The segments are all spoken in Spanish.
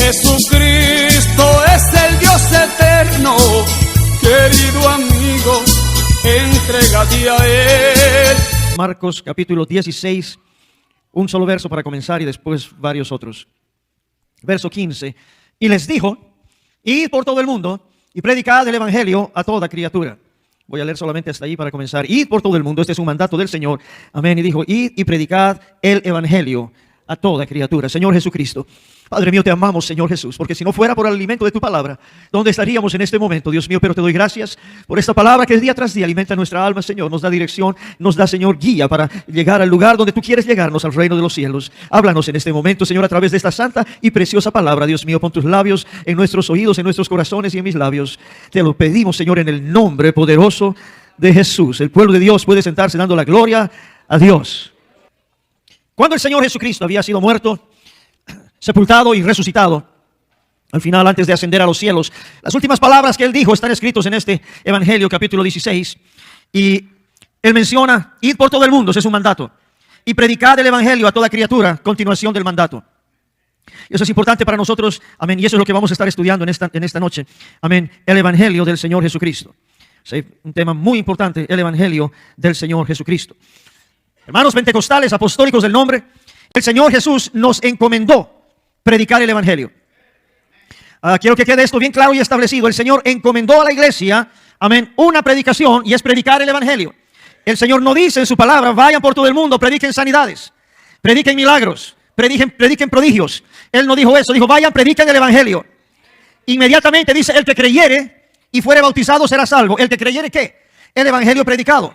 Jesucristo es el Dios eterno, querido amigo, entrégate a Él. Marcos capítulo 16, un solo verso para comenzar y después varios otros. Verso 15, y les dijo, id por todo el mundo y predicad el evangelio a toda criatura. Voy a leer solamente hasta ahí para comenzar. Id por todo el mundo, este es un mandato del Señor. Amén. Y dijo, id y predicad el evangelio a toda criatura. Señor Jesucristo, Padre mío, te amamos, Señor Jesús, porque si no fuera por el alimento de tu palabra, ¿dónde estaríamos en este momento, Dios mío? Pero te doy gracias por esta palabra que día tras día alimenta nuestra alma, Señor. Nos da dirección, nos da, Señor, guía para llegar al lugar donde tú quieres llegarnos, al reino de los cielos. Háblanos en este momento, Señor, a través de esta santa y preciosa palabra, Dios mío. Pon tus labios en nuestros oídos, en nuestros corazones y en mis labios. Te lo pedimos, Señor, en el nombre poderoso de Jesús. El pueblo de Dios puede sentarse dando la gloria a Dios. Cuando el Señor Jesucristo había sido muerto, sepultado y resucitado, al final, antes de ascender a los cielos, las últimas palabras que Él dijo están escritas en este Evangelio, capítulo 16, y Él menciona, id por todo el mundo, ese es un mandato, y predicad el Evangelio a toda criatura, continuación del mandato. Eso es importante para nosotros, amén, y eso es lo que vamos a estar estudiando en esta noche, amén, el Evangelio del Señor Jesucristo. Sí, un tema muy importante, el Evangelio del Señor Jesucristo. Hermanos pentecostales, apostólicos del nombre, el Señor Jesús nos encomendó predicar el Evangelio. Quiero que quede esto bien claro y establecido. El Señor encomendó a la iglesia, amén, una predicación, y es predicar el Evangelio. El Señor no dice en su palabra, vayan por todo el mundo, prediquen sanidades, prediquen milagros, prediquen prodigios. Él no dijo eso, dijo, vayan, prediquen el Evangelio. Inmediatamente dice, el que creyere y fuere bautizado será salvo. ¿El que creyere qué? El Evangelio predicado.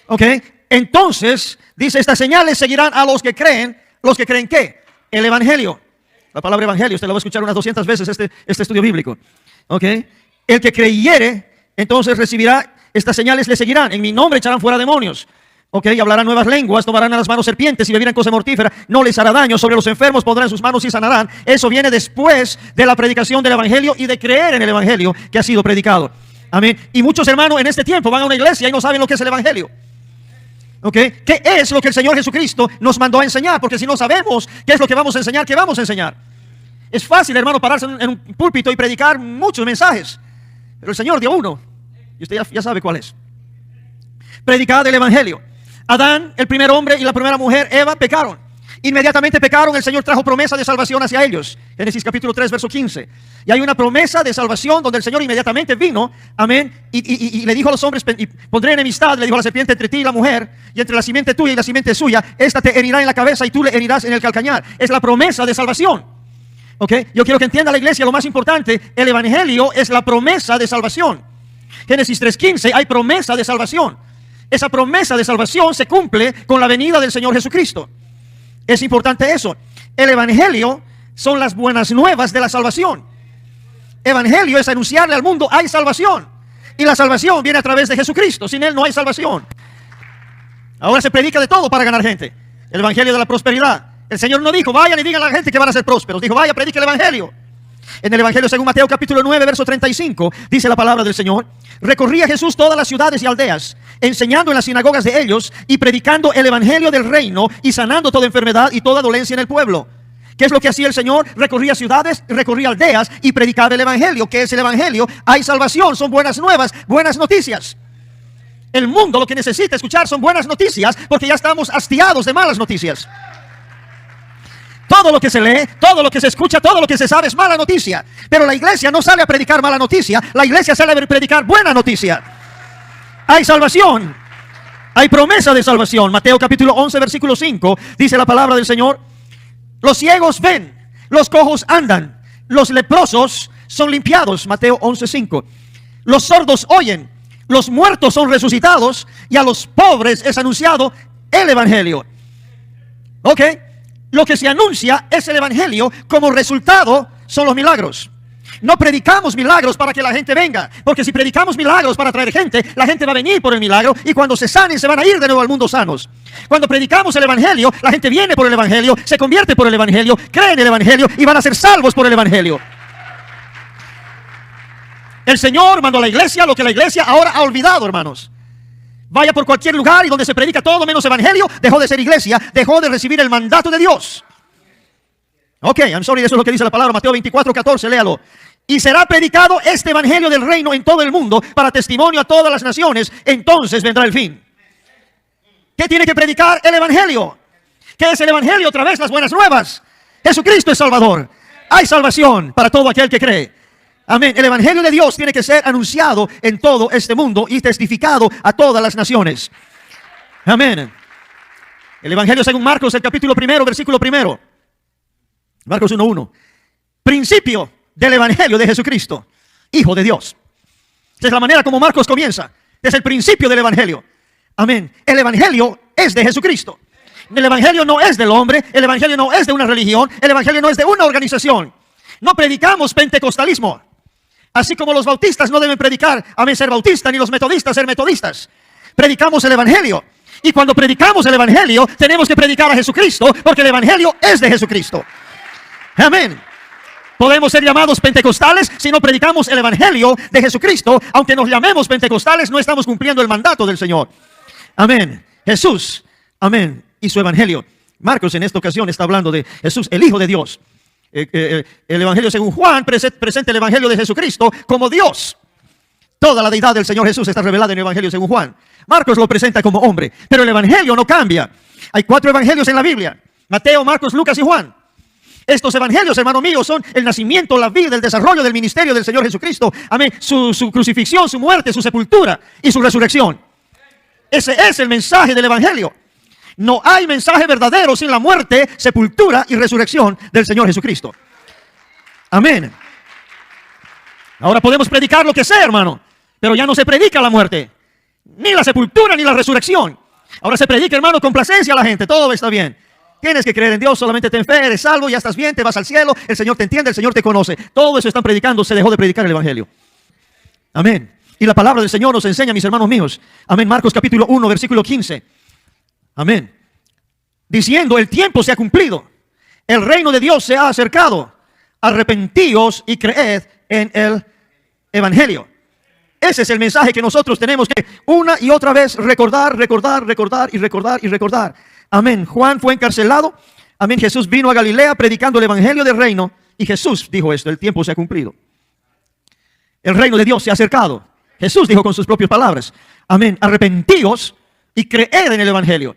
¿Ok? Entonces, dice, estas señales seguirán a los que creen. ¿Los que creen qué? El Evangelio. La palabra Evangelio, usted la va a escuchar unas 200 veces este estudio bíblico. ¿Ok? El que creyere, entonces recibirá, estas señales le seguirán. En mi nombre echarán fuera demonios. ¿Ok? Y hablarán nuevas lenguas, tomarán a las manos serpientes y beberán cosa mortífera. No les hará daño. Sobre los enfermos pondrán sus manos y sanarán. Eso viene después de la predicación del Evangelio y de creer en el Evangelio que ha sido predicado. Amén. Y muchos hermanos en este tiempo van a una iglesia y no saben lo que es el Evangelio. ¿Okay? ¿Qué es lo que el Señor Jesucristo nos mandó a enseñar? Porque si no sabemos qué es lo que vamos a enseñar, ¿qué vamos a enseñar? Es fácil, hermano, pararse en un púlpito y predicar muchos mensajes, pero el Señor dio uno y usted ya sabe cuál es. Predicar el Evangelio. Adán, el primer hombre, y la primera mujer, Eva, pecaron. Inmediatamente pecaron, el Señor trajo promesa de salvación hacia ellos. Génesis capítulo 3, verso 15. Y hay una promesa de salvación donde el Señor inmediatamente vino, amén, y le dijo a los hombres, y pondré enemistad, le dijo a la serpiente, entre ti y la mujer, y entre la simiente tuya y la simiente suya, esta te herirá en la cabeza y tú le herirás en el calcañar. Es la promesa de salvación. ¿Ok? Yo quiero que entienda la iglesia lo más importante, el Evangelio es la promesa de salvación. Génesis 3:15, hay promesa de salvación. Esa promesa de salvación se cumple con la venida del Señor Jesucristo. Es importante eso. El Evangelio son las buenas nuevas de la salvación. Evangelio es anunciarle al mundo, hay salvación. Y la salvación viene a través de Jesucristo. Sin Él no hay salvación. Ahora se predica de todo para ganar gente. El Evangelio de la prosperidad. El Señor no dijo, vayan y digan a la gente que van a ser prósperos. Dijo, vaya, predique el Evangelio. En el Evangelio según Mateo capítulo 9, verso 35, dice la palabra del Señor. Recorría Jesús todas las ciudades y aldeas, enseñando en las sinagogas de ellos y predicando el Evangelio del reino y sanando toda enfermedad y toda dolencia en el pueblo. ¿Qué es lo que hacía el Señor? Recorría ciudades, recorría aldeas y predicaba el Evangelio. ¿Qué es el Evangelio? Hay salvación, son buenas nuevas, buenas noticias. El mundo lo que necesita escuchar son buenas noticias porque ya estamos hastiados de malas noticias. Todo lo que se lee, todo lo que se escucha, todo lo que se sabe es mala noticia. Pero la iglesia no sale a predicar mala noticia, la iglesia sale a predicar buena noticia. Hay salvación, hay promesa de salvación. Mateo capítulo 11, versículo 5, dice la palabra del Señor. Los ciegos ven, los cojos andan, los leprosos son limpiados. Mateo 11, 5. Los sordos oyen, los muertos son resucitados y a los pobres es anunciado el Evangelio. ¿Ok? Lo que se anuncia es el Evangelio, como resultado son los milagros. No predicamos milagros para que la gente venga, porque si predicamos milagros para traer gente, la gente va a venir por el milagro y cuando se sanen se van a ir de nuevo al mundo sanos. Cuando predicamos el Evangelio, la gente viene por el Evangelio, se convierte por el Evangelio, cree en el Evangelio y van a ser salvos por el Evangelio. El Señor mandó a la iglesia lo que la iglesia ahora ha olvidado, hermanos. Vaya por cualquier lugar y donde se predica todo menos Evangelio, dejó de ser iglesia, dejó de recibir el mandato de Dios. Ok, I'm sorry, eso es lo que dice la palabra, Mateo 24:14, léalo. Y será predicado este evangelio del reino en todo el mundo para testimonio a todas las naciones, entonces vendrá el fin. ¿Qué tiene que predicar? El evangelio. ¿Qué es el evangelio? Otra vez las buenas nuevas. Jesucristo es Salvador. Hay salvación para todo aquel que cree. Amén. El evangelio de Dios tiene que ser anunciado en todo este mundo y testificado a todas las naciones. Amén. El evangelio según Marcos, el capítulo 1, versículo 1. Marcos 1:1. Principio del evangelio de Jesucristo, Hijo de Dios. Esa es la manera como Marcos comienza. Es el principio del evangelio. Amén. El evangelio es de Jesucristo. El evangelio no es del hombre. El evangelio no es de una religión. El evangelio no es de una organización. No predicamos pentecostalismo. Así como los bautistas no deben predicar, amén, ser bautistas, ni los metodistas ser metodistas. Predicamos el evangelio. Y cuando predicamos el evangelio, tenemos que predicar a Jesucristo, porque el evangelio es de Jesucristo. Amén. Podemos ser llamados pentecostales si no predicamos el evangelio de Jesucristo. Aunque nos llamemos pentecostales, no estamos cumpliendo el mandato del Señor. Amén. Jesús, amén, y su evangelio. Marcos en esta ocasión está hablando de Jesús, el Hijo de Dios. El evangelio según Juan presenta el evangelio de Jesucristo como Dios. Toda la deidad del Señor Jesús está revelada en el evangelio según Juan. Marcos lo presenta como hombre, pero el evangelio no cambia. Hay 4 evangelios en la Biblia: Mateo, Marcos, Lucas y Juan. Estos evangelios, hermano mío, son el nacimiento, la vida, el desarrollo del ministerio del Señor Jesucristo. Amén. Su crucifixión, su muerte, su sepultura y su resurrección. Ese es el mensaje del evangelio. No hay mensaje verdadero sin la muerte, sepultura y resurrección del Señor Jesucristo. Amén. Ahora podemos predicar lo que sea, hermano, pero ya no se predica la muerte, ni la sepultura, ni la resurrección. Ahora se predica, hermano, complacencia a la gente. Todo está bien. Tienes que creer en Dios, solamente ten fe, eres salvo, ya estás bien, te vas al cielo, el Señor te entiende, el Señor te conoce. Todo eso están predicando, se dejó de predicar el evangelio. Amén. Y la palabra del Señor nos enseña, mis hermanos míos. Amén. Marcos capítulo 1, versículo 15. Amén. Diciendo, el tiempo se ha cumplido, el reino de Dios se ha acercado, arrepentíos y creed en el evangelio. Ese es el mensaje que nosotros tenemos que una y otra vez recordar y recordar. Amén. Juan fue encarcelado. Amén. Jesús vino a Galilea predicando el evangelio del reino. Y Jesús dijo esto: el tiempo se ha cumplido. El reino de Dios se ha acercado. Jesús dijo con sus propias palabras: amén, arrepentíos y creed en el evangelio.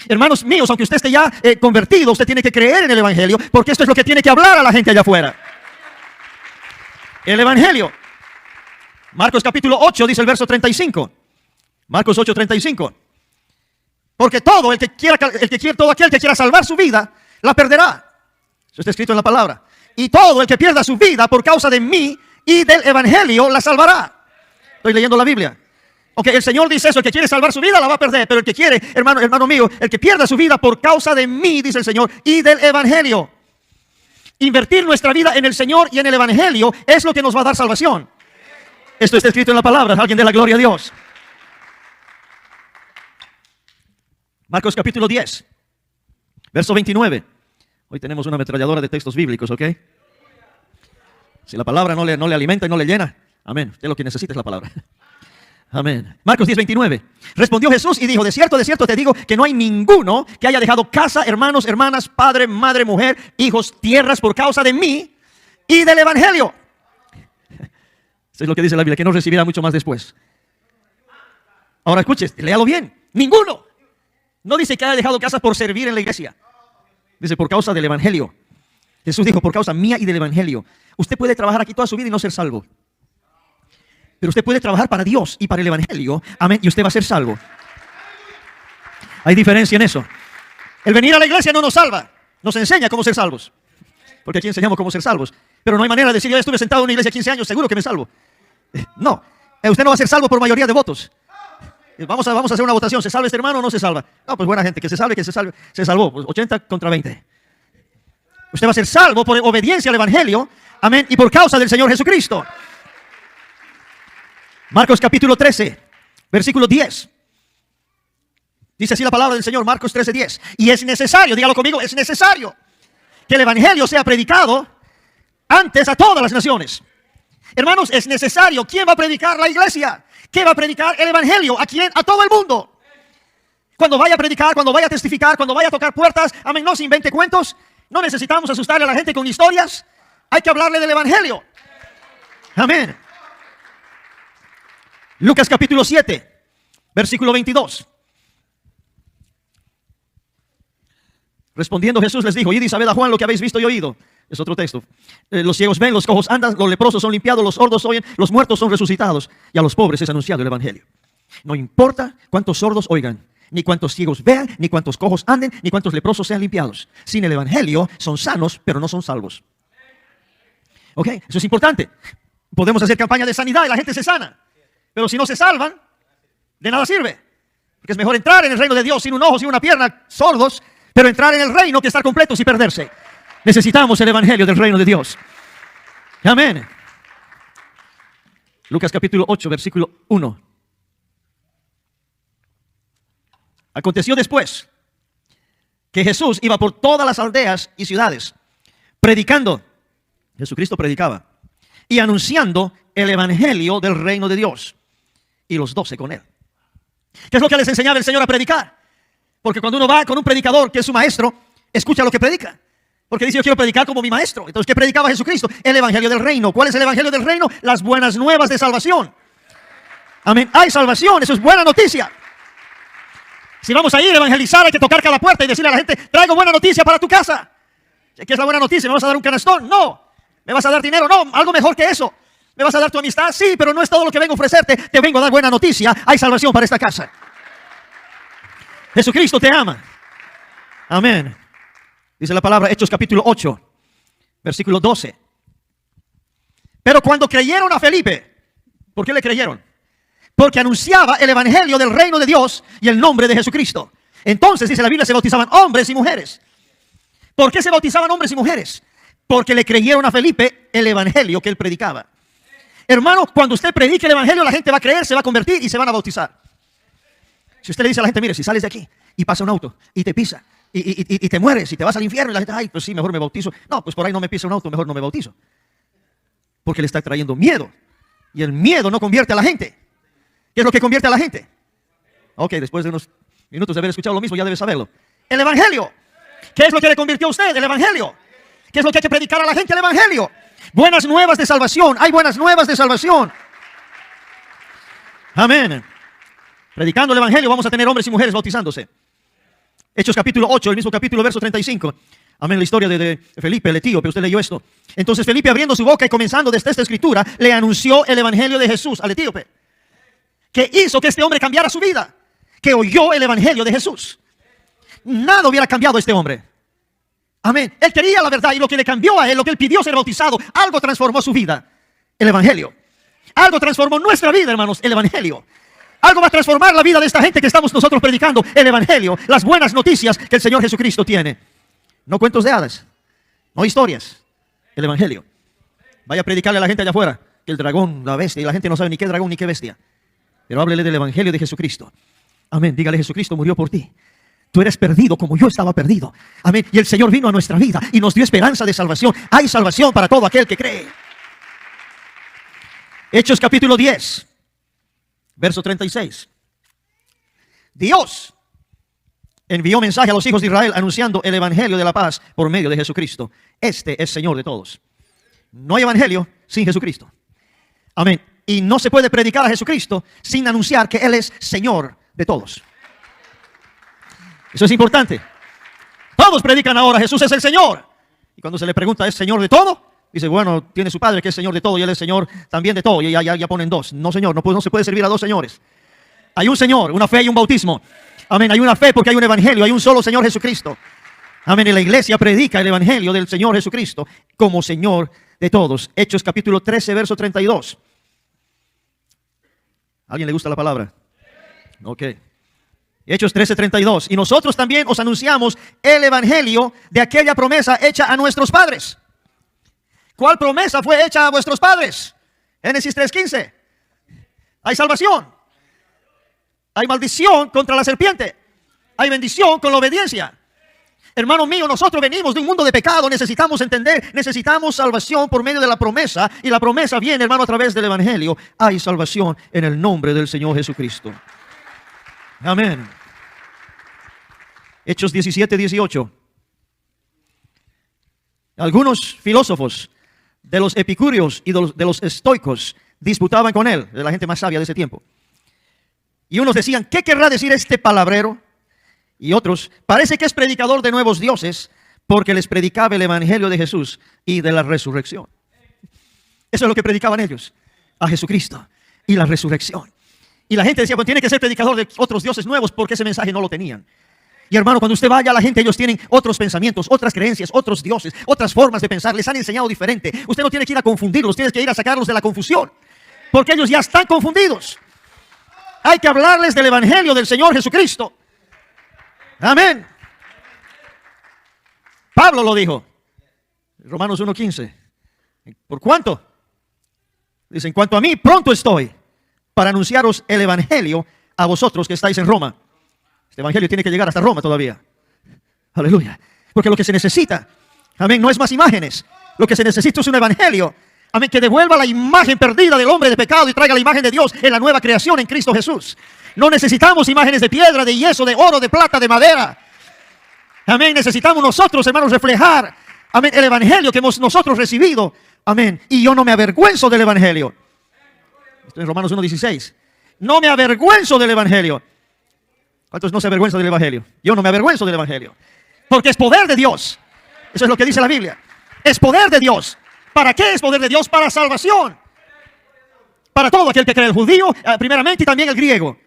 Hermanos míos, aunque usted esté ya convertido, usted tiene que creer en el evangelio, porque esto es lo que tiene que hablar a la gente allá afuera. El evangelio. Marcos capítulo 8 dice el verso 35. Marcos 8:35. Porque todo aquel que quiera salvar su vida, la perderá. Eso está escrito en la palabra. Y todo el que pierda su vida por causa de mí y del evangelio, la salvará. Estoy leyendo la Biblia. Ok, el Señor dice eso: el que quiere salvar su vida la va a perder, pero el que quiere, hermano mío, el que pierda su vida por causa de mí, dice el Señor, y del evangelio. Invertir nuestra vida en el Señor y en el evangelio es lo que nos va a dar salvación. Esto está escrito en la palabra. Alguien dé la gloria a Dios. Marcos capítulo 10, verso 29. Hoy tenemos una ametralladora de textos bíblicos, ¿ok? Si la palabra no le alimenta y no le llena, amén, usted lo que necesita es la palabra. Amén. Marcos 10, 29. Respondió Jesús y dijo: de cierto te digo que no hay ninguno que haya dejado casa, hermanos, hermanas, padre, madre, mujer, hijos, tierras por causa de mí y del evangelio. Eso es lo que dice la Biblia, que no recibirá mucho más después. Ahora escuche, léalo bien. Ninguno. No dice que haya dejado casa por servir en la iglesia. Dice por causa del evangelio. Jesús dijo: por causa mía y del evangelio. Usted puede trabajar aquí toda su vida y no ser salvo. Pero usted puede trabajar para Dios y para el evangelio. Amén. Y usted va a ser salvo. Hay diferencia en eso. El venir a la iglesia no nos salva. Nos enseña cómo ser salvos. Porque aquí enseñamos cómo ser salvos. Pero no hay manera de decir: yo estuve sentado en una iglesia 15 años, seguro que me salvo. No. Usted no va a ser salvo por mayoría de votos. Vamos a hacer una votación. ¿Se salva este hermano o no se salva? No, pues buena gente, que se salve. Se salvó. Pues 80 contra 20. Usted va a ser salvo por obediencia al evangelio. Amén. Y por causa del Señor Jesucristo. Marcos capítulo 13, versículo 10. Dice así la palabra del Señor, Marcos 13, 10. Y es necesario, dígalo conmigo, es necesario que el evangelio sea predicado antes a todas las naciones. Hermanos, es necesario. ¿Quién va a predicar? La iglesia. ¿Quién va a predicar el evangelio? ¿A quién? A todo el mundo. Cuando vaya a predicar, cuando vaya a testificar, cuando vaya a tocar puertas, amén, no se invente cuentos. no necesitamos asustarle a la gente con historias. Hay que hablarle del evangelio. Amén. Lucas capítulo 7, versículo 22. Respondiendo Jesús les dijo: id y sabed a Juan lo que habéis visto y oído. Es otro texto. Los ciegos ven, los cojos andan, los leprosos son limpiados, los sordos oyen, los muertos son resucitados, y a los pobres es anunciado el evangelio. No importa cuántos sordos oigan, ni cuántos ciegos vean, ni cuántos cojos anden, ni cuántos leprosos sean limpiados. Sin el evangelio son sanos, pero no son salvos. Ok, eso es importante. Podemos hacer campaña de sanidad y la gente se sana, pero si no se salvan, de nada sirve. Porque es mejor entrar en el reino de Dios sin un ojo, sin una pierna, sordos, pero entrar en el reino que estar completos y perderse. Necesitamos el evangelio del reino de Dios. Amén. Lucas capítulo 8, versículo 1. Aconteció después que Jesús iba por todas las aldeas y ciudades, predicando. Jesucristo predicaba y anunciando el evangelio del reino de Dios, y los 12 con él. ¿Qué es lo que les enseñaba el Señor a predicar? Porque cuando uno va con un predicador que es su maestro, escucha lo que predica. Porque dice: yo quiero predicar como mi maestro. Entonces, ¿qué predicaba Jesucristo? El evangelio del reino. ¿Cuál es el evangelio del reino? Las buenas nuevas de salvación. Amén. Hay salvación, eso es buena noticia. Si vamos a ir a evangelizar, hay que tocar cada puerta y decirle a la gente: traigo buena noticia para tu casa. ¿Qué es la buena noticia? ¿Me vas a dar un canastón? No. ¿Me vas a dar dinero? No. Algo mejor que eso. ¿Me vas a dar tu amistad? Sí, pero no es todo lo que vengo a ofrecerte. Te vengo a dar buena noticia. Hay salvación para esta casa. Jesucristo te ama. Amén. Dice la palabra, Hechos capítulo 8, versículo 12. Pero cuando creyeron a Felipe, ¿por qué le creyeron? Porque anunciaba el evangelio del reino de Dios y el nombre de Jesucristo. Entonces, dice la Biblia, se bautizaban hombres y mujeres. ¿Por qué se bautizaban hombres y mujeres? Porque le creyeron a Felipe el evangelio que él predicaba. Hermano, cuando usted predique el evangelio, la gente va a creer, se va a convertir y se van a bautizar. Si usted le dice a la gente: mire, si sales de aquí y pasa un auto y te pisa y te mueres y te vas al infierno, y la gente: ay, pues sí, mejor me bautizo. No, pues por ahí no me pisa un auto, mejor no me bautizo. Porque le está trayendo miedo. Y el miedo no convierte a la gente. ¿Qué es lo que convierte a la gente? Ok, después de unos minutos de haber escuchado lo mismo, ya debe saberlo. El evangelio. ¿Qué es lo que le convirtió a usted? El evangelio. ¿Qué es lo que hay que predicar a la gente? El evangelio. Buenas nuevas de salvación. Hay buenas nuevas de salvación. Amén. Predicando el evangelio vamos a tener hombres y mujeres bautizándose. Hechos capítulo 8, el mismo capítulo, verso 35. Amén, la historia de Felipe, el etíope. Usted leyó esto. Entonces Felipe, abriendo su boca y comenzando desde esta escritura, le anunció el evangelio de Jesús al etíope. Que hizo que este hombre cambiara su vida. Que oyó el evangelio de Jesús. Nada hubiera cambiado a este hombre. Amén. Él quería la verdad y lo que le cambió a él, lo que él pidió ser bautizado, algo transformó su vida. El evangelio. Algo transformó nuestra vida, hermanos, el evangelio. Algo va a transformar la vida de esta gente que estamos nosotros predicando, el evangelio, las buenas noticias que el Señor Jesucristo tiene. No cuentos de hadas, no historias, el evangelio. Vaya a predicarle a la gente allá afuera que el dragón, la bestia, y la gente no sabe ni qué dragón ni qué bestia. Pero háblele del evangelio de Jesucristo. Amén, dígale: Jesucristo murió por ti. Tú eres perdido como yo estaba perdido. Amén, y el Señor vino a nuestra vida y nos dio esperanza de salvación. Hay salvación para todo aquel que cree. Hechos capítulo 10. Verso 36. Dios envió mensaje a los hijos de Israel anunciando el evangelio de la paz por medio de Jesucristo. Este es Señor de todos. No hay evangelio sin Jesucristo. Amén. Y no se puede predicar a Jesucristo sin anunciar que Él es Señor de todos. Eso es importante. Todos predican ahora: Jesús es el Señor. Y cuando se le pregunta: ¿es Señor de todo? Dice: bueno, tiene su Padre que es Señor de todo y Él es Señor también de todo. Y ya ponen dos. No, Señor, no se puede servir a dos señores. Hay un Señor, una fe y un bautismo. Amén, hay una fe porque hay un evangelio, hay un solo Señor Jesucristo. Amén, y la iglesia predica el evangelio del Señor Jesucristo como Señor de todos. Hechos capítulo 13, verso 32. ¿A alguien le gusta la palabra? Ok. Hechos 13, 32. Y nosotros también os anunciamos el evangelio de aquella promesa hecha a nuestros padres. ¿Cuál promesa fue hecha a vuestros padres? Génesis 3:15. Hay salvación. Hay maldición contra la serpiente. Hay bendición con la obediencia. Hermano mío, nosotros venimos de un mundo de pecado. Necesitamos entender, necesitamos salvación por medio de la promesa. Y la promesa viene, hermano, a través del evangelio. Hay salvación en el nombre del Señor Jesucristo. Amén. Hechos 17, 18. Algunos filósofos de los epicúreos y de los estoicos disputaban con él, de la gente más sabia de ese tiempo. Y unos decían, ¿qué querrá decir este palabrero? Y otros, parece que es predicador de nuevos dioses, porque les predicaba el evangelio de Jesús y de la resurrección. Eso es lo que predicaban ellos, a Jesucristo y la resurrección. Y la gente decía, pues tiene que ser predicador de otros dioses nuevos, porque ese mensaje no lo tenían. Y hermano, cuando usted vaya a la gente, ellos tienen otros pensamientos, otras creencias, otros dioses, otras formas de pensar. Les han enseñado diferente. Usted no tiene que ir a confundirlos, tiene que ir a sacarlos de la confusión, porque ellos ya están confundidos. Hay que hablarles del evangelio del Señor Jesucristo. Amén. Pablo lo dijo. Romanos 1:15. ¿Por cuánto? Dice, en cuanto a mí, pronto estoy para anunciaros el evangelio a vosotros que estáis en Roma. Este evangelio tiene que llegar hasta Roma todavía. Aleluya. Porque lo que se necesita, amén, no es más imágenes. Lo que se necesita es un evangelio, amén, que devuelva la imagen perdida del hombre de pecado y traiga la imagen de Dios en la nueva creación en Cristo Jesús. No necesitamos imágenes de piedra, de yeso, de oro, de plata, de madera. Amén. Necesitamos nosotros, hermanos, reflejar, amén, el evangelio que hemos nosotros recibido. Amén. Y yo no me avergüenzo del evangelio. Esto es Romanos 1:16. No me avergüenzo del evangelio. ¿Cuántos no se avergüenzan del evangelio? Yo no me avergüenzo del evangelio. Porque es poder de Dios. Eso es lo que dice la Biblia. Es poder de Dios. ¿Para qué es poder de Dios? Para salvación. Para todo aquel que cree, el judío, primeramente, y también el griego.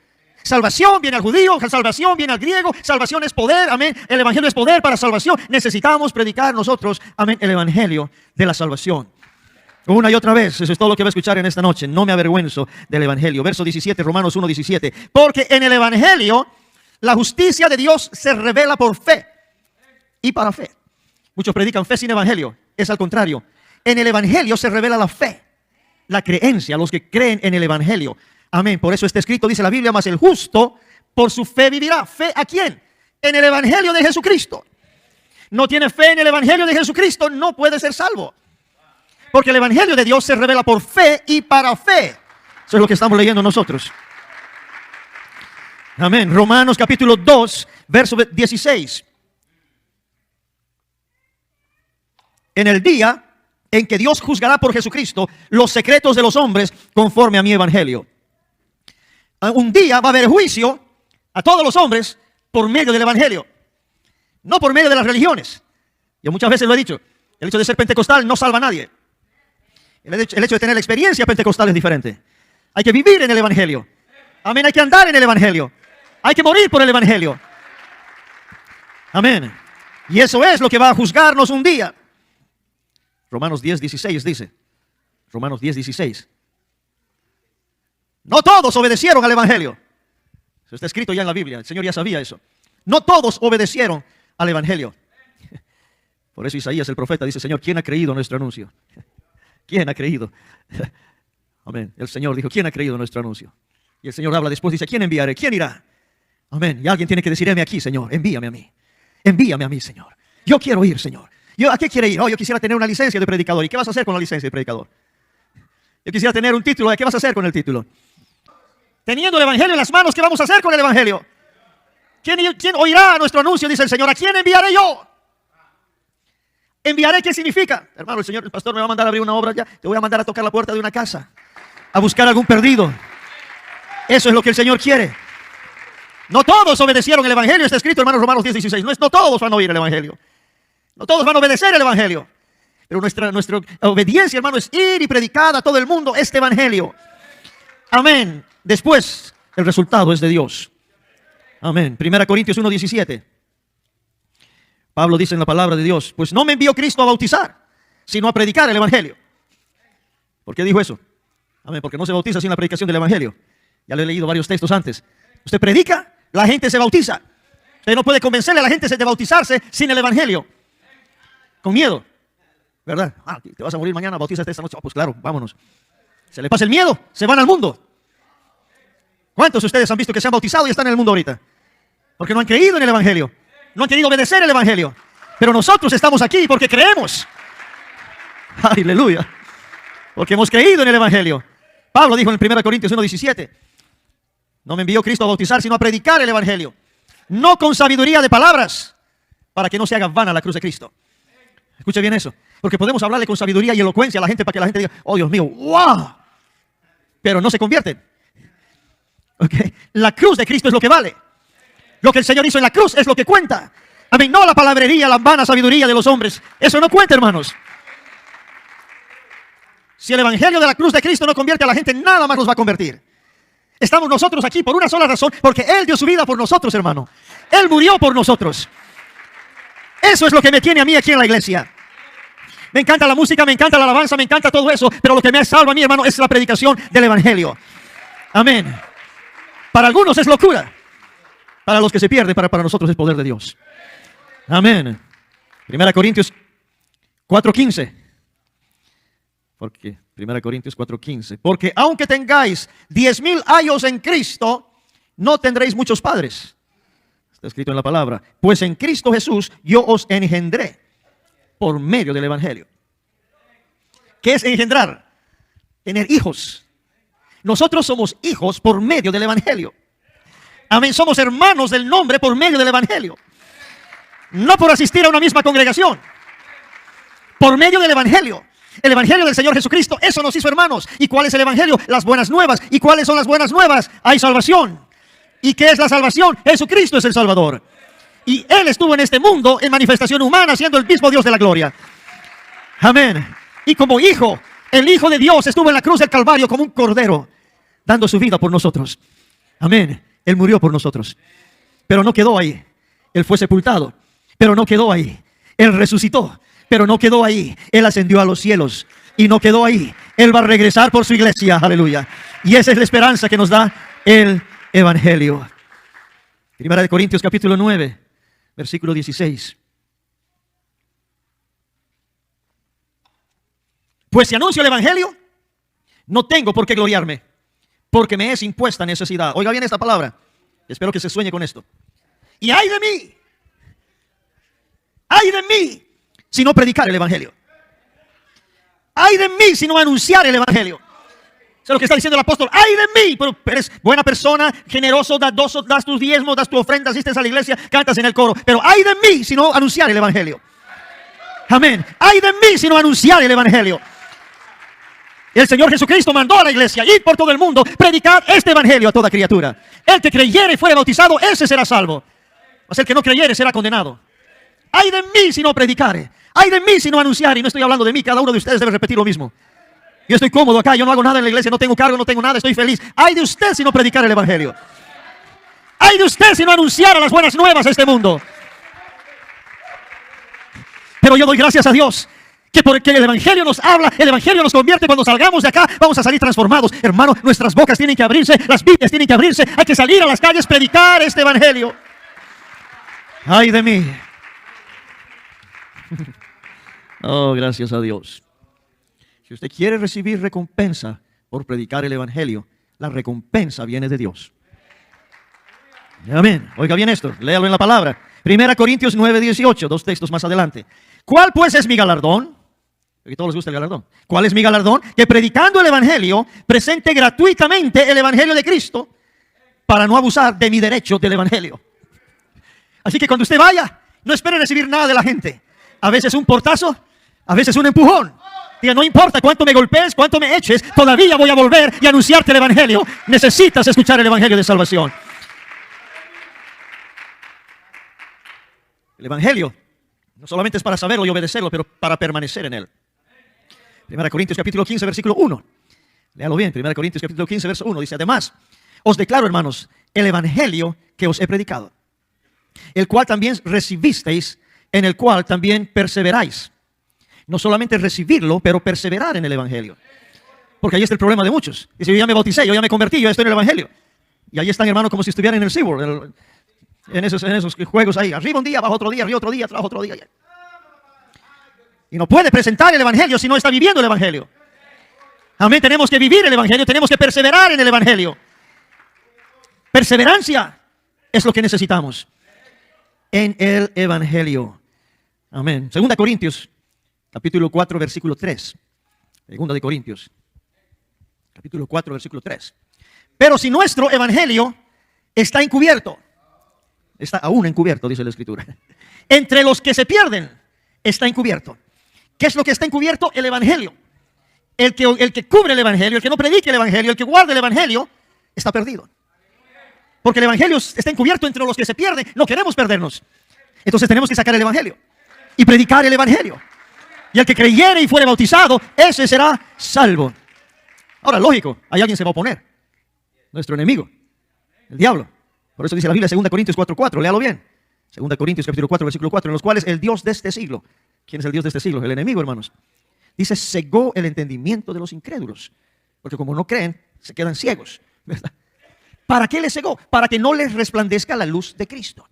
Salvación viene al judío, salvación viene al griego, salvación es poder, amén. El evangelio es poder para salvación. Necesitamos predicar nosotros, amén, el evangelio de la salvación. Una y otra vez, eso es todo lo que va a escuchar en esta noche. No me avergüenzo del evangelio. Verso 17, Romanos 1:17. Porque en el evangelio la justicia de Dios se revela por fe y para fe. Muchos predican fe sin evangelio. Es al contrario. En el evangelio se revela la fe, la creencia, los que creen en el evangelio. Amén. Por eso está escrito, dice la Biblia, mas el justo por su fe vivirá. ¿Fe a quién? En el evangelio de Jesucristo. No tiene fe en el evangelio de Jesucristo, no puede ser salvo. Porque el evangelio de Dios se revela por fe y para fe. Eso es lo que estamos leyendo nosotros. Amén. Romanos capítulo 2, verso 16. En el día en que Dios juzgará por Jesucristo los secretos de los hombres conforme a mi evangelio. Un día va a haber juicio a todos los hombres por medio del evangelio. No por medio de las religiones. Yo muchas veces lo he dicho. El hecho de ser pentecostal no salva a nadie. El hecho de tener la experiencia pentecostal es diferente. Hay que vivir en el evangelio. Amén. Hay que andar en el evangelio. Hay que morir por el evangelio. Amén. Y eso es lo que va a juzgarnos un día. Romanos 10:16 dice. Romanos 10:16. No todos obedecieron al evangelio. Eso está escrito ya en la Biblia. El Señor ya sabía eso. No todos obedecieron al evangelio. Por eso Isaías el profeta dice, Señor, ¿quién ha creído nuestro anuncio? ¿Quién ha creído? Amén. El Señor dijo, ¿quién ha creído nuestro anuncio? Y el Señor habla después, dice, ¿quién enviaré? ¿Quién irá? Amén. Y alguien tiene que decir, heme aquí, Señor, envíame a mí. Envíame a mí, Señor. Yo quiero ir, Señor. ¿A qué quiere ir? Oh, yo quisiera tener una licencia de predicador. ¿Y qué vas a hacer con la licencia de predicador? Yo quisiera tener un título. ¿Qué vas a hacer con el título? Teniendo el evangelio en las manos, ¿qué vamos a hacer con el evangelio? ¿Quién oirá nuestro anuncio? Dice el Señor. ¿A quién enviaré yo? ¿Enviaré qué significa? Hermano, el pastor me va a mandar a abrir una obra ya. Te voy a mandar a tocar la puerta de una casa, a buscar algún perdido. Eso es lo que el Señor quiere. No todos obedecieron el evangelio. Está escrito, hermanos, Romanos 10:16. No todos van a oír el evangelio. No todos van a obedecer el evangelio. Pero nuestra obediencia, hermano, es ir y predicar a todo el mundo este evangelio. Amén. Después, el resultado es de Dios. Amén. 1 Corintios 1:17. Pablo dice en la palabra de Dios, pues no me envió Cristo a bautizar, sino a predicar el evangelio. ¿Por qué dijo eso? Amén. Porque no se bautiza sin la predicación del evangelio. Ya le he leído varios textos antes. Usted predica, la gente se bautiza. Usted no puede convencerle a la gente de bautizarse sin el evangelio. Con miedo. ¿Verdad? Te vas a morir mañana, bautízate esta noche. Pues claro, vámonos. Se le pasa el miedo, se van al mundo. ¿Cuántos de ustedes han visto que se han bautizado y están en el mundo ahorita? Porque no han creído en el evangelio. No han querido obedecer el evangelio. Pero nosotros estamos aquí porque creemos. Aleluya. Porque hemos creído en el evangelio. Pablo dijo en 1 Corintios 1:17. No me envió Cristo a bautizar, sino a predicar el evangelio. No con sabiduría de palabras, para que no se haga vana la cruz de Cristo. Escuche bien eso. Porque podemos hablarle con sabiduría y elocuencia a la gente para que la gente diga, oh Dios mío, wow. Pero no se convierten. Okay. La cruz de Cristo es lo que vale. Lo que el Señor hizo en la cruz es lo que cuenta. Amén. No la palabrería, la vana sabiduría de los hombres. Eso no cuenta, hermanos. Si el evangelio de la cruz de Cristo no convierte a la gente, nada más nos va a convertir. Estamos nosotros aquí por una sola razón, porque Él dio su vida por nosotros, hermano. Él murió por nosotros. Eso es lo que me tiene a mí aquí en la iglesia. Me encanta la música, me encanta la alabanza, me encanta todo eso, pero lo que me salva a mí, hermano, es la predicación del evangelio. Amén. Para algunos es locura. Para los que se pierden, para nosotros es poder de Dios. Amén. 1 Corintios 4:15. Porque 1 Corintios 4:15. Porque aunque tengáis 10,000 años en Cristo, no tendréis muchos padres. Está escrito en la palabra. Pues en Cristo Jesús yo os engendré por medio del evangelio. ¿Qué es engendrar? Tener hijos. Nosotros somos hijos por medio del evangelio. Amén. Somos hermanos del nombre por medio del evangelio. No por asistir a una misma congregación. Por medio del evangelio. El evangelio del Señor Jesucristo, eso nos hizo hermanos. ¿Y cuál es el evangelio? Las buenas nuevas. ¿Y cuáles son las buenas nuevas? Hay salvación. ¿Y qué es la salvación? Jesucristo es el Salvador. Y Él estuvo en este mundo en manifestación humana, siendo el mismo Dios de la gloria. Amén. Y como hijo, el Hijo de Dios estuvo en la cruz del Calvario como un cordero, dando su vida por nosotros. Amén. Él murió por nosotros. Pero no quedó ahí. Él fue sepultado. Pero no quedó ahí. Él resucitó. Pero no quedó ahí. Él ascendió a los cielos. Y no quedó ahí. Él va a regresar por su iglesia. Aleluya. Y esa es la esperanza que nos da el evangelio. 1 Corintios capítulo 9, versículo 16. Pues si anuncio el evangelio, no tengo por qué gloriarme, porque me es impuesta necesidad. Oiga bien esta palabra. Espero que se sueñe con esto. Y ay de mí, si no predicar el evangelio. Ay de mí si no anunciar el evangelio. Eso es lo que está diciendo el apóstol. Ay de mí, pero eres buena persona, generoso, dadoso, das tus diezmos, das tu ofrenda, asistes a la iglesia, cantas en el coro. Pero ay de mí si no anunciar el evangelio. Amén. Ay de mí si no anunciar el evangelio. El Señor Jesucristo mandó a la iglesia, ir por todo el mundo, predicar este evangelio a toda criatura. El que creyere y fuere bautizado, ese será salvo. Mas el que no creyere será condenado. Ay de mí si no predicare. Ay de mí si no anunciar. Y no estoy hablando de mí, cada uno de ustedes debe repetir lo mismo. Yo estoy cómodo acá, yo no hago nada en la iglesia, no tengo cargo, no tengo nada, estoy feliz. Ay de usted si no predicar el evangelio. Ay de usted si no anunciara las buenas nuevas a este mundo. Pero yo doy gracias a Dios que porque el evangelio nos habla, el evangelio nos convierte. Cuando salgamos de acá vamos a salir transformados. Hermano, nuestras bocas tienen que abrirse, las Biblias tienen que abrirse. Hay que salir a las calles, predicar este evangelio. Ay de mí. Oh, gracias a Dios. Si usted quiere recibir recompensa por predicar el evangelio, la recompensa viene de Dios. Amén. Oiga bien esto, léalo en la palabra. 1 Corintios 9:18, dos textos más adelante. ¿Cuál pues es mi galardón? A todos les gusta el galardón. ¿Cuál es mi galardón? Que predicando el evangelio, presente gratuitamente el evangelio de Cristo, para no abusar de mi derecho del evangelio. Así que cuando usted vaya, no espere recibir nada de la gente. A veces un portazo, a veces un empujón. Diga, no importa cuánto me golpees, cuánto me eches, todavía voy a volver y anunciarte el evangelio. Necesitas escuchar el evangelio de salvación. El evangelio no solamente es para saberlo y obedecerlo, pero para permanecer en él. 1 Corintios capítulo 15, versículo 1. Léalo bien, 1 Corintios capítulo 15, verso 1. Dice, además, os declaro, hermanos, el evangelio que os he predicado, el cual también recibisteis, en el cual también perseveráis. No solamente recibirlo, pero perseverar en el evangelio. Porque ahí está el problema de muchos. Dice, yo ya me bauticé, yo ya me convertí, yo ya estoy en el evangelio. Y ahí están, hermanos, como si estuvieran en el SeaWorld, en esos juegos ahí. Arriba un día, abajo otro día, arriba otro día, abajo otro día. Y no puede presentar el evangelio si no está viviendo el evangelio. Amén, tenemos que vivir el evangelio, tenemos que perseverar en el evangelio. Perseverancia es lo que necesitamos en el evangelio. Amén. 2 Corintios, capítulo 4, versículo 3. 2 Corintios, capítulo 4, versículo 3. Pero si nuestro evangelio está encubierto, está aún encubierto, dice la Escritura. Entre los que se pierden, está encubierto. ¿Qué es lo que está encubierto? El evangelio. El que cubre el evangelio, el que no predique el evangelio, el que guarda el evangelio, está perdido. Porque el evangelio está encubierto entre los que se pierden. No queremos perdernos. Entonces tenemos que sacar el evangelio y predicar el evangelio. Y el que creyere y fuere bautizado, ese será salvo. Ahora, lógico, hay alguien que se va a oponer. Nuestro enemigo, el diablo. Por eso dice la Biblia, 2 Corintios 4:4, léalo bien. 2 Corintios capítulo 4, versículo 4, en los cuales el Dios de este siglo, ¿quién es el Dios de este siglo? El enemigo, hermanos. Dice, cegó el entendimiento de los incrédulos. Porque como no creen, se quedan ciegos, ¿verdad? ¿Para qué les cegó? Para que no les resplandezca la luz de Cristo.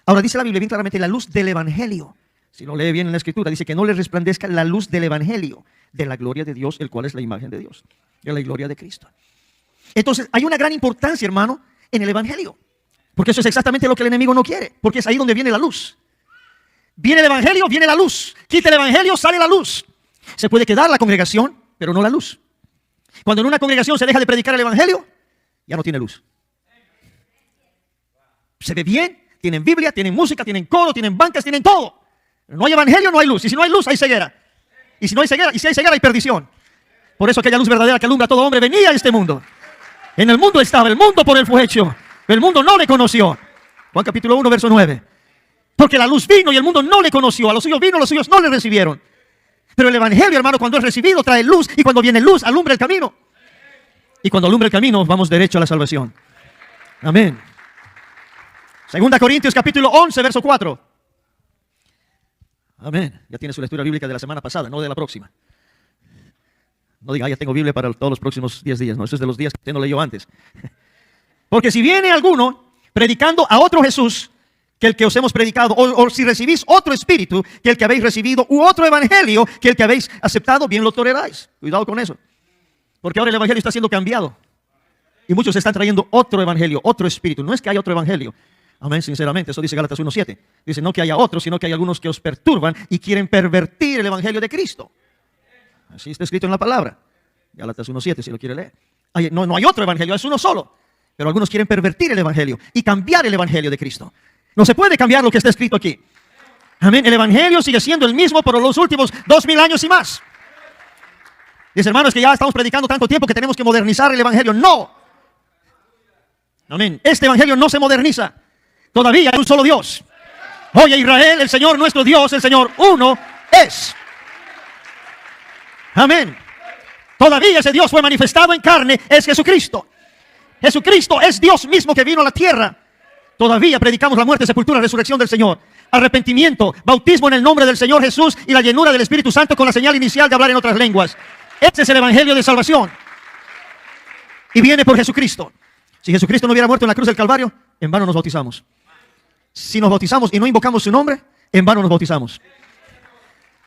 Ahora dice la Biblia bien claramente, la luz del evangelio. Si lo lee bien en la escritura, dice que no les resplandezca la luz del evangelio, de la gloria de Dios, el cual es la imagen de Dios, de la gloria de Cristo. Entonces hay una gran importancia, hermano, en el evangelio. Porque eso es exactamente lo que el enemigo no quiere. Porque es ahí donde viene la luz. Viene el evangelio, viene la luz. Quita el evangelio, sale la luz. Se puede quedar la congregación, pero no la luz. Cuando en una congregación se deja de predicar el evangelio, ya no tiene luz. Se ve bien, tienen Biblia, tienen música, tienen coro, tienen bancas, tienen todo. Pero no hay evangelio, no hay luz. Y si no hay luz, hay ceguera. Y si no hay ceguera, y si hay ceguera, hay perdición. Por eso aquella luz verdadera que alumbra a todo hombre venía a este mundo. En el mundo estaba, el mundo por él fue hecho. El mundo no le conoció. Juan capítulo 1, verso 9. Porque la luz vino y el mundo no le conoció. A los suyos vino, los suyos no le recibieron. Pero el evangelio, hermano, cuando es recibido, trae luz. Y cuando viene luz, alumbra el camino. Y cuando alumbra el camino, vamos derecho a la salvación. Amén. 2 Corintios capítulo 11, verso 4. Amén. Ya tiene su lectura bíblica de la semana pasada, no de la próxima. No diga, ya tengo Biblia para todos los próximos 10 días. No, eso es de los días que usted no leyó antes. Porque si viene alguno predicando a otro Jesús que el que os hemos predicado, o si recibís otro espíritu que el que habéis recibido, u otro evangelio que el que habéis aceptado, bien lo toleráis. Cuidado con eso. Porque ahora el evangelio está siendo cambiado. Y muchos están trayendo otro evangelio, otro espíritu. No es que haya otro evangelio. Amén, sinceramente. Eso dice Gálatas 1:7. Dice, no que haya otro, sino que hay algunos que os perturban y quieren pervertir el evangelio de Cristo. Así está escrito en la palabra. Gálatas 1:7, si lo quiere leer. No hay otro evangelio, es uno solo. Pero algunos quieren pervertir el evangelio y cambiar el evangelio de Cristo. No se puede cambiar lo que está escrito aquí. Amén. El evangelio sigue siendo el mismo por los últimos 2000 años y más. Dice, hermanos, que ya estamos predicando tanto tiempo que tenemos que modernizar el evangelio. No. Amén. Este evangelio no se moderniza. Todavía hay un solo Dios. Oye, Israel, el Señor nuestro Dios, el Señor uno es. Amén. Todavía ese Dios fue manifestado en carne, es Jesucristo. Jesucristo es Dios mismo que vino a la tierra. Todavía predicamos la muerte, sepultura, resurrección del Señor, arrepentimiento, bautismo en el nombre del Señor Jesús y la llenura del Espíritu Santo con la señal inicial de hablar en otras lenguas. Ese es el evangelio de salvación. Y viene por Jesucristo. Si Jesucristo no hubiera muerto en la cruz del Calvario, en vano nos bautizamos. Si nos bautizamos y no invocamos su nombre, en vano nos bautizamos.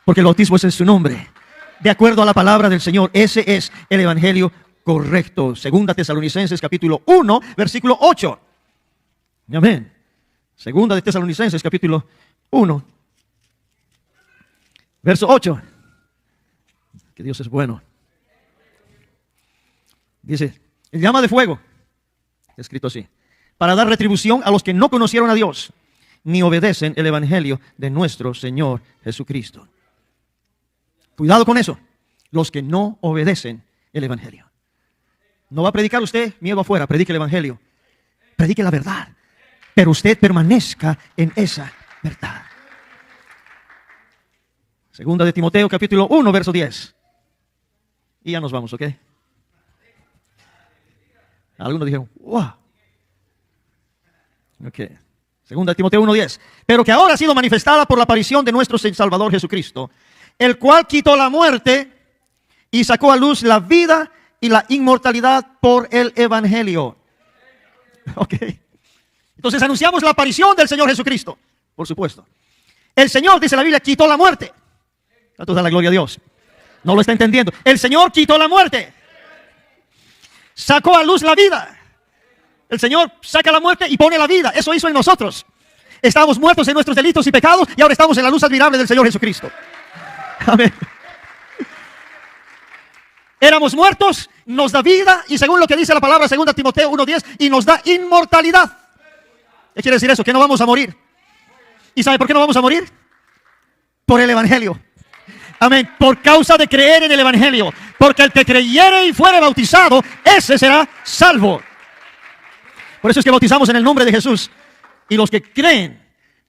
Porque el bautismo es en su nombre. De acuerdo a la palabra del Señor, ese es el evangelio correcto. 2 Tesalonicenses capítulo 1, versículo 8. Amén. 2 Tesalonicenses capítulo 1, verso 8. Que Dios es bueno. Dice, llama de fuego, escrito así, para dar retribución a los que no conocieron a Dios, ni obedecen el evangelio de nuestro Señor Jesucristo. Cuidado con eso. Los que no obedecen el evangelio. No va a predicar usted miedo afuera, predique el evangelio. Predique la verdad. Pero usted permanezca en esa verdad. 2 Timoteo capítulo 1, verso 10. Y ya nos vamos, ¿ok? Algunos dijeron, wow. Ok. 2 Timoteo 1:10. Pero que ahora ha sido manifestada por la aparición de nuestro Salvador Jesucristo, el cual quitó la muerte y sacó a luz la vida y la inmortalidad por el evangelio. Ok. Entonces anunciamos la aparición del Señor Jesucristo. Por supuesto. El Señor, dice la Biblia, quitó la muerte. A toda la gloria a Dios. No lo está entendiendo. El Señor quitó la muerte. Sacó a luz la vida. El Señor saca la muerte y pone la vida. Eso hizo en nosotros. Estábamos muertos en nuestros delitos y pecados y ahora estamos en la luz admirable del Señor Jesucristo. Amén. Éramos muertos, nos da vida y según lo que dice la palabra 2 Timoteo 1:10 y nos da inmortalidad. ¿Qué quiere decir eso? Que no vamos a morir. ¿Y sabe por qué no vamos a morir? Por el evangelio. Amén. Por causa de creer en el Evangelio. Porque el que creyere y fuere bautizado, ese será salvo. Por eso es que bautizamos en el nombre de Jesús. Y los que creen,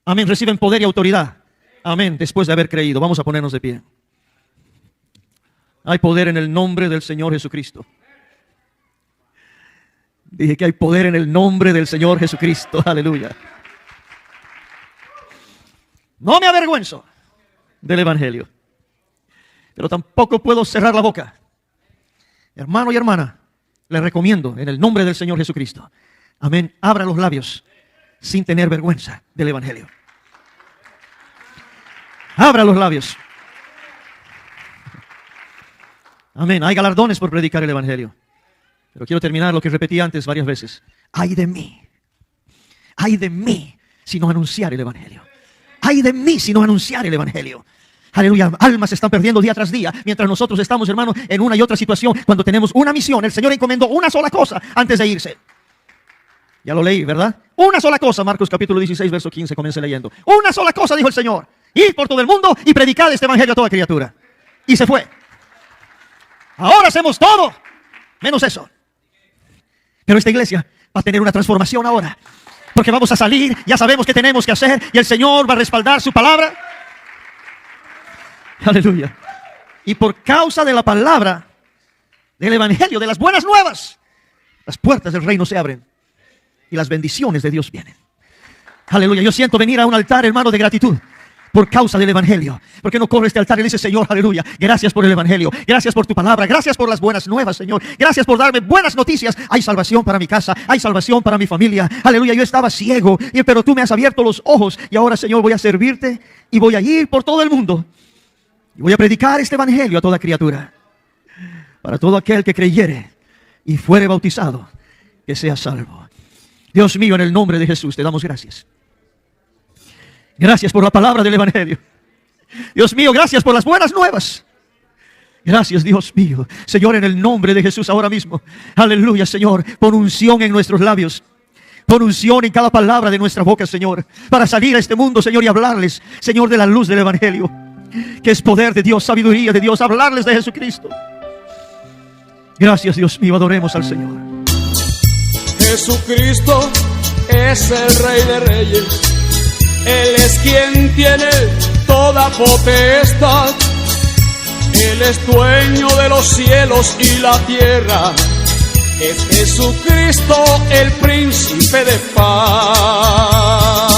amén, reciben poder y autoridad. Amén, después de haber creído. Vamos a ponernos de pie. Hay poder en el nombre del Señor Jesucristo. Dije que hay poder en el nombre del Señor Jesucristo. Aleluya. No me avergüenzo del Evangelio, pero tampoco puedo cerrar la boca. Hermano y hermana, les recomiendo en el nombre del Señor Jesucristo. Amén. Abra los labios sin tener vergüenza del Evangelio. Abra los labios. Amén. Hay galardones por predicar el Evangelio. Pero quiero terminar lo que repetí antes varias veces. Ay de mí si no anunciar el Evangelio. Ay de mí si no anunciar el Evangelio. Aleluya, almas se están perdiendo día tras día, mientras nosotros estamos, hermanos, en una y otra situación. Cuando tenemos una misión, el Señor encomendó una sola cosa antes de irse. Ya lo leí, ¿verdad? Una sola cosa, Marcos capítulo 16, verso 15, comience leyendo. Una sola cosa dijo el Señor: ir por todo el mundo y predicar este Evangelio a toda criatura. Y se fue. Ahora hacemos todo, menos eso. Pero esta iglesia va a tener una transformación ahora. Porque vamos a salir, ya sabemos qué tenemos que hacer y el Señor va a respaldar su palabra. Aleluya. Y por causa de la palabra, del Evangelio, de las buenas nuevas, las puertas del reino se abren y las bendiciones de Dios vienen. Aleluya. Yo siento venir a un altar, hermano, de gratitud. Por causa del Evangelio. ¿Por qué no corre este altar y dice: Señor, aleluya, gracias por el Evangelio, gracias por tu palabra, gracias por las buenas nuevas, Señor, gracias por darme buenas noticias? Hay salvación para mi casa, hay salvación para mi familia. Aleluya, yo estaba ciego, pero tú me has abierto los ojos y ahora, Señor, voy a servirte y voy a ir por todo el mundo y voy a predicar este Evangelio a toda criatura, para todo aquel que creyere y fuere bautizado, que sea salvo. Dios mío, en el nombre de Jesús te damos gracias. Gracias por la palabra del Evangelio. Dios mío, gracias por las buenas nuevas. Gracias, Dios mío. Señor, en el nombre de Jesús ahora mismo. Aleluya, Señor. Pon unción en nuestros labios. Pon unción en cada palabra de nuestra boca, Señor. Para salir a este mundo, Señor, y hablarles, Señor, de la luz del Evangelio. Que es poder de Dios, sabiduría de Dios. Hablarles de Jesucristo. Gracias, Dios mío. Adoremos al Señor. Jesucristo es el Rey de Reyes. Él es quien tiene toda potestad. Él es dueño de los cielos y la tierra. Es Jesucristo el príncipe de paz.